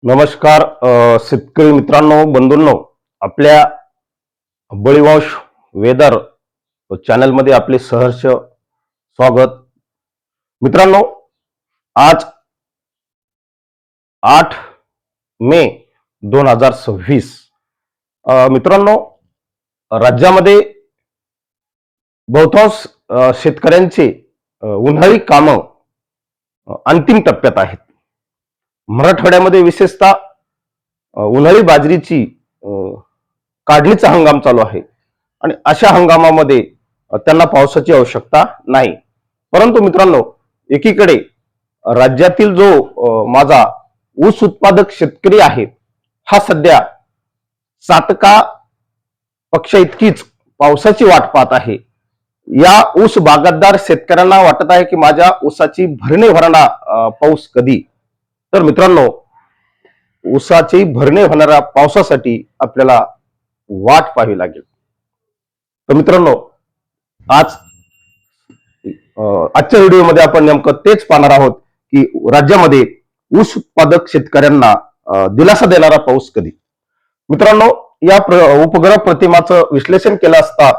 नमस्कार शेतकरी मित्रांनो, बंधूंनो. आपल्या बळीवंश वेदर चॅनलमध्ये आपले सहर्ष स्वागत. मित्रांनो, आज 8 मे 2026. मित्रांनो, राज्यामध्ये बहुतांश शेतकऱ्यांचे उन्हाळी कामं अंतिम टप्प्यात आहेत. मराठवाड्यामध्ये विशेषतः उन्हाळी बाजरीची काढणीचा हंगाम चालू आहे आणि अशा हंगामामध्ये त्यांना पावसाची आवश्यकता नाही. परंतु मित्रांनो, एकीकडे राज्यातील जो माझा ऊस उत्पादक शेतकरी आहे, हा सध्या चातका पक्ष इतकीच पावसाची वाट पाहत आहे. या ऊस बागायतदार शेतकऱ्यांना वाटत आहे की माझ्या ऊसाची भरणे भरणा पाऊस कधी. तर मित्रांनो, ऊसाची भरणे होणाऱ्या पावसासाठी आपल्याला वाट पाहावी लागेल. तर मित्रांनो, आजच्या व्हिडिओमध्ये आपण नेमकं तेच पाहणार आहोत की राज्यामध्ये ऊस उत्पादक शेतकऱ्यांना दिलासा देणारा पाऊस कधी. मित्रांनो, या उपग्रह प्रतिमाचं विश्लेषण केलं असता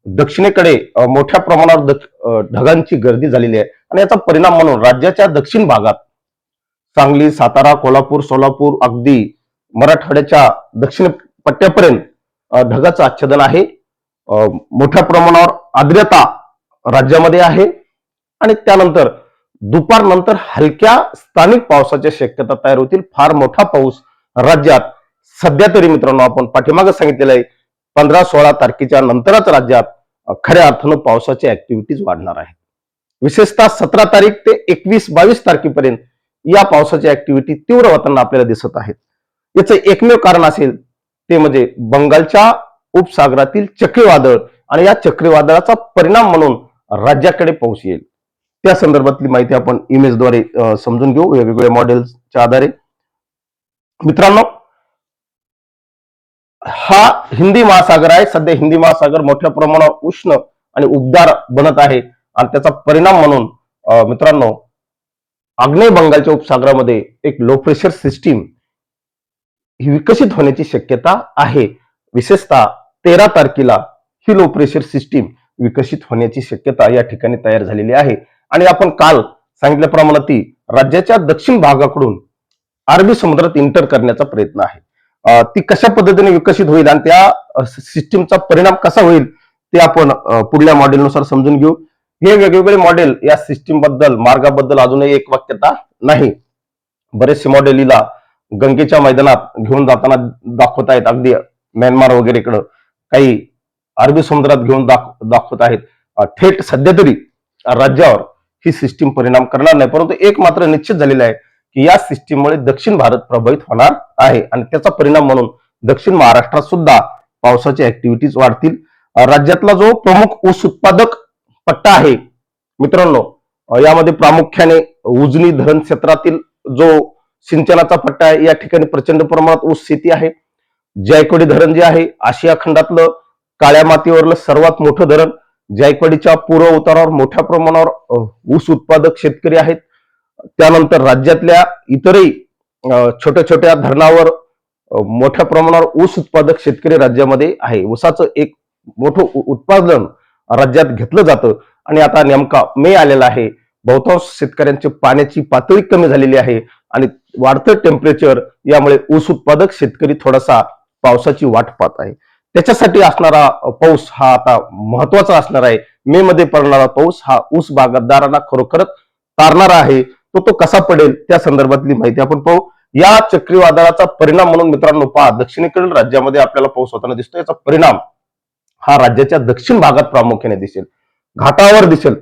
दक्षिणेकडे मोठ्या प्रमाणावर ढगांची गर्दी झालेली आहे आणि याचा परिणाम म्हणून राज्याच्या दक्षिण भागात सांगली, सातारा, कोल्हापूर, सोलापूर, अगदी मराठवाड्याच्या दक्षिण पट्ट्यापर्यंत ढगाचं आच्छादन आहे. मोठ्या प्रमाणावर आर्द्रता राज्यामध्ये आहे आणि त्यानंतर दुपारनंतर हलक्या स्थानिक पावसाच्या शक्यता तयार होतील. फार मोठा पाऊस राज्यात सध्या तरी मित्रांनो आपण पाठीमागे सांगितलेलं आहे 15-16 तारखेच्या नंतरच राज्यात खऱ्या अर्थानं पावसाची ऍक्टिव्हिटीज वाढणार आहे. विशेषतः 17 तारीख ते 21-22 तारखेपर्यंत या पावसाची ऍक्टिव्हिटी तीव्र होताना आपल्याला दिसत आहेत. याचं एकमेव कारण असेल ते म्हणजे बंगालच्या उपसागरातील चक्रीवादळ आणि या चक्रीवादळाचा परिणाम म्हणून राज्याकडे पाऊस येईल. त्या संदर्भातली माहिती आपण इमेजद्वारे समजून घेऊ वेगवेगळ्या मॉडेल्सच्या आधारे. मित्रांनो, हा हिंदी महासागर आहे. सध्या हिंदी महासागर मोठ्या प्रमाणावर उष्ण आणि उबदार बनत आहे आणि त्याचा परिणाम म्हणून मित्रांनो, आग्नेय बंगालच्या उपसागरामध्ये एक लो प्रेशर सिस्टीम ही विकसित होण्याची शक्यता आहे. विशेषतः 13 तारखेला ही लो प्रेशर सिस्टीम विकसित होण्याची शक्यता या ठिकाणी तयार झालेली आहे आणि आपण काल सांगितल्याप्रमाणे ती राज्याच्या दक्षिण भागाकडून अरबी समुद्रात इंटर करण्याचा प्रयत्न आहे. ती कशा पद्धतीने विकसित होईल आणि त्या सिस्टीमचा परिणाम कसा होईल ते आपण पुढल्या मॉडेलनुसार समजून घेऊ. हे वेगवेगळे मॉडेल या सिस्टीम बद्दल, मार्गाबद्दल अजूनही एक वाक्यता नाही. बरेचसे मॉडेल हिला गंगेच्या मैदानात घेऊन जाताना दाखवत आहेत, अगदी म्यानमार वगैरेकडं, काही अरबी समुद्रात घेऊन दाखवत आहेत. थेट सध्या तरी राज्यावर ही सिस्टीम परिणाम करणार नाही. परंतु एक मात्र निश्चित झालेलं आहे की या सिस्टीममुळे दक्षिण भारत प्रभावित होणार आहे आणि त्याचा परिणाम म्हणून दक्षिण महाराष्ट्रात सुद्धा पावसाची ऍक्टिव्हिटीज वाढतील. राज्यातला जो प्रमुख ऊस उत्पादक पट्टा आहे मित्रांनो, यामध्ये प्रामुख्याने उजनी धरण क्षेत्रातील जो सिंचनाचा पट्टा आहे, या ठिकाणी प्रचंड प्रमाणात ऊस शेती आहे. जायकवाडी धरण जे आहे आशिया खंडातलं काळ्या मातीवरलं सर्वात मोठं धरण. जायकवाडीच्या पूर्व उतारावर मोठ्या प्रमाणावर ऊस उत्पादक शेतकरी आहेत. त्यानंतर राज्यातल्या इतरही छोट्या छोट्या धरणावर मोठ्या प्रमाणावर ऊस उत्पादक शेतकरी राज्यामध्ये आहे. ऊसाचं एक मोठं उत्पादन राज्यात घेतलं जातं आणि आता नेमका मे आलेला आहे. बहुतांश शेतकऱ्यांची पाण्याची पातळी कमी झालेली आहे आणि वाढतं टेम्परेचर यामुळे ऊस उत्पादक शेतकरी थोडासा पावसाची वाट पाहत आहे. त्याच्यासाठी असणारा पाऊस हा आता महत्वाचा असणार आहे. मे मध्ये पडणारा पाऊस हा ऊस बागायतदारांना खरोखरच तारणारा आहे. तो कसा पडेल त्या संदर्भातली माहिती आपण पाहू. या चक्रीवादळाचा परिणाम म्हणून मित्रांनो पहा, दक्षिणेकडील राज्यामध्ये आपल्याला पाऊस होताना दिसतो. याचा परिणाम हा राज्याच्या दक्षिण भागात प्रामुख्याने दिसेल, घाटावर दिसेल.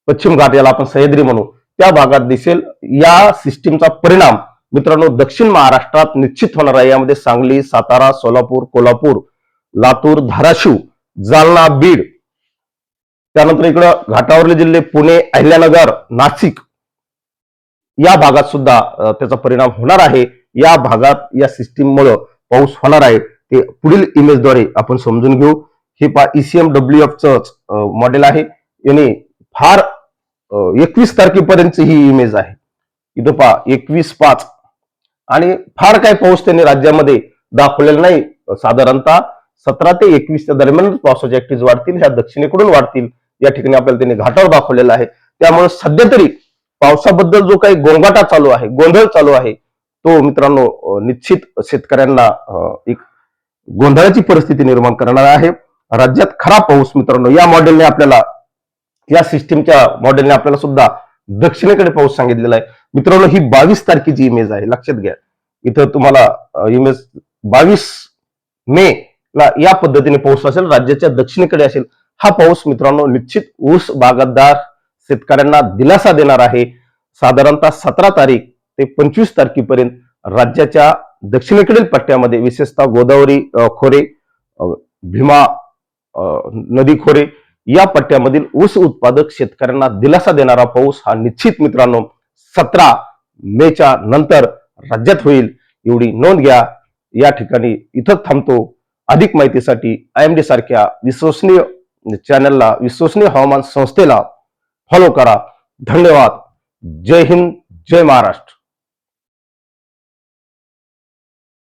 पश्चिम घाट याला आपण सह्याद्री म्हणू, त्या भागात दिसेल. या सिस्टीमचा परिणाम मित्रांनो दक्षिण महाराष्ट्रात निश्चित होणार आहे. यामध्ये सांगली, सातारा, सोलापूर, कोल्हापूर, लातूर, धाराशिव, जालना, बीड, त्यानंतर इकडं घाटावरले जिल्हे पुणे, अहिल्यानगर, नाशिक या भागात सुद्धा त्याचा परिणाम होणार आहे. या भागात या सिस्टीममुळे पाऊस होणार आहे. ते पुढील इमेजद्वारे आपण समजून घेऊ. हे पहा ECMWF च मॉडेल आहे. याने फार 21 तारखेपर्यंत ही इमेज आहे. इथं पहा 21/5 आणि फार काही पाऊस त्यांनी राज्यामध्ये दाखवलेला नाही. साधारणतः 17 ते 21 दरम्यान पावसाच्या ऍक्टिव्हिटीज वाढतील, ह्या दक्षिणेकडून वाढतील या ठिकाणी आपल्याला त्यांनी घाटावर दाखवलेला आहे. त्यामुळे सध्या तरी पावसाबद्दल जो काही गोंगाटा चालू आहे, गोंधळ चालू आहे, तो मित्रांनो निश्चित शेतकऱ्यांना एक गोंधळाची परिस्थिती निर्माण करणार आहे. राज्यात खरा पाऊस मित्रांनो या मॉडेलने आपल्याला, या सिस्टीमच्या मॉडेलने आपल्याला सुद्धा दक्षिणेकडे पाऊस सांगितलेला आहे. मित्रांनो ही 22 तारखेची इमेज आहे, लक्षात घ्या. इथं तुम्हाला इमेज 22 मे ला या पद्धतीने पाऊस असेल, राज्याच्या दक्षिणेकडे असेल. हा पाऊस मित्रांनो निश्चित ऊस बागायतदार शेतकऱ्यांना दिलासा देणार आहे. साधारणतः 17 तारीख ते 25 तारखेपर्यंत राज्याच्या दक्षिणेकडील पट्ट्यामध्ये, विशेषतः गोदावरी खोरे, भीमा नदी खोरे या पट्ट्यामधील ऊस उत्पादक शेतकऱ्यांना दिलासा देणारा पाऊस हा निश्चित मित्रांनो 17 मेच्या नंतर राज्यात होईल, एवढी नोंद घ्या. या ठिकाणी इथंच थांबतो. अधिक माहितीसाठी IMD सारख्या विश्वसनीय चॅनलला, विश्वसनीय हवामान संस्थेला फॉलो करा. धन्यवाद. जय हिंद, जय महाराष्ट्र.